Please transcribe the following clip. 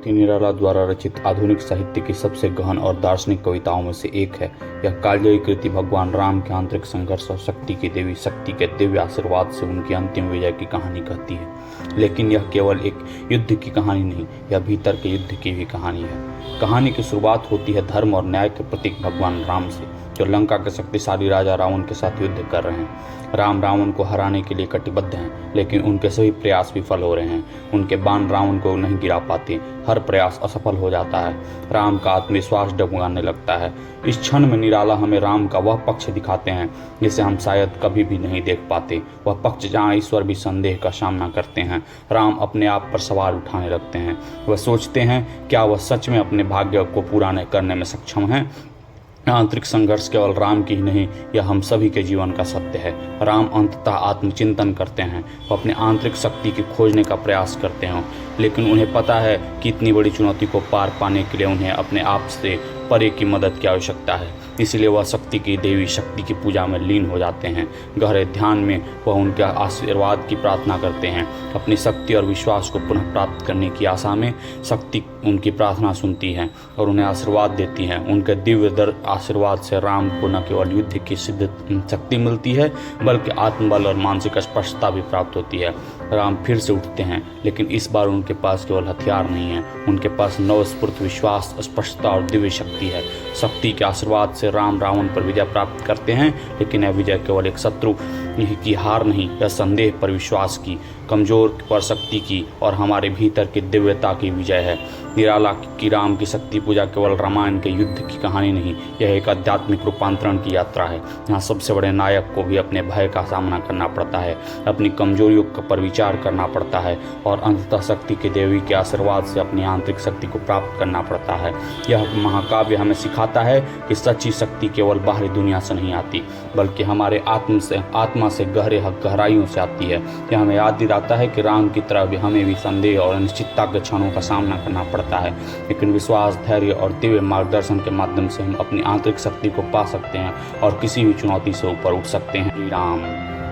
निराला द्वारा रचित आधुनिक साहित्य की सबसे गहन और दार्शनिक कविताओं में से एक है। यह काव्यिक कृति भगवान राम के आंतरिक संघर्ष और शक्ति की देवी शक्ति के दिव्य आशीर्वाद से उनकी अंतिम विजय की कहानी कहती है। लेकिन यह केवल एक युद्ध की कहानी नहीं, यह भीतर के युद्ध की भी कहानी है। कहानी की शुरुआत होती है धर्म और न्याय के प्रतीक भगवान राम से, जो लंका के शक्तिशाली राजा रावण के साथ युद्ध कर रहे हैं। राम रावण को हराने के लिए कटिबद्ध हैं, लेकिन उनके सभी प्रयास विफल हो रहे हैं। उनके बाण रावण को नहीं गिरा पाते, हर प्रयास असफल हो जाता है। राम का आत्मविश्वास डगमगाने लगता है। इस क्षण में निराला हमें राम का वह पक्ष दिखाते हैं जिसे हम शायद कभी भी नहीं देख पाते, वह पक्ष जहाँ ईश्वर भी संदेह का सामना करते हैं। राम अपने आप पर सवाल उठाने लगते हैं। वह सोचते हैं, क्या वह सच में अपने भाग्य को पूरा करने में सक्षम हैं? आंतरिक संघर्ष केवल राम की ही नहीं, यह हम सभी के जीवन का सत्य है। राम अंततः आत्मचिंतन करते हैं, वो अपने आंतरिक शक्ति की खोजने का प्रयास करते हैं, लेकिन उन्हें पता है कि इतनी बड़ी चुनौती को पार पाने के लिए उन्हें अपने आप से परे की मदद की आवश्यकता है। इसलिए वह शक्ति की देवी शक्ति की पूजा में लीन हो जाते हैं। गहरे ध्यान में वह उनके आशीर्वाद की प्रार्थना करते हैं। अपनी शक्ति और विश्वास को पुनः प्राप्त करने की आशा में शक्ति उनकी प्रार्थना सुनती है और उन्हें आशीर्वाद देती है। उनके दिव्य आशीर्वाद से राम को न केवल युद्ध की सिद्ध शक्ति मिलती है, बल्कि आत्मबल और मानसिक स्पष्टता भी प्राप्त होती है। राम फिर से उठते हैं, लेकिन इस बार उनके पास केवल हथियार नहीं है, उनके पास नवस्फूर्त विश्वास, स्पष्टता और दिव्य शक्ति है। शक्ति के आशीर्वाद से राम रावण पर विजय प्राप्त करते हैं, लेकिन यह विजय केवल एक शत्रु की हार नहीं, यह संदेह पर विश्वास की, कमजोर पर शक्ति की और हमारे भीतर की दिव्यता की विजय है। निराला की राम की शक्ति पूजा केवल रामायण के युद्ध की कहानी नहीं, यह एक आध्यात्मिक रूपांतरण की यात्रा है, जहाँ सबसे बड़े नायक को भी अपने भय का सामना करना पड़ता है, अपनी कमजोरियों पर विचार करना पड़ता है और अंततः शक्ति के देवी के आशीर्वाद से अपनी आंतरिक शक्ति को प्राप्त करना पड़ता है। यह महाकाव्य हमें सिखाता है कि सच्ची शक्ति केवल बाहरी दुनिया से नहीं आती, बल्कि हमारे आत्मा से गहराइयों से आती है। यह हमें याद दिलाता है कि राम की तरह भी हमें भी संदेह और अनिश्चितता के क्षणों का सामना करना पड़ता है, लेकिन विश्वास, धैर्य और दिव्य मार्गदर्शन के माध्यम से हम अपनी आंतरिक शक्ति को पा सकते हैं और किसी भी चुनौती से ऊपर उठ सकते हैं। श्री राम।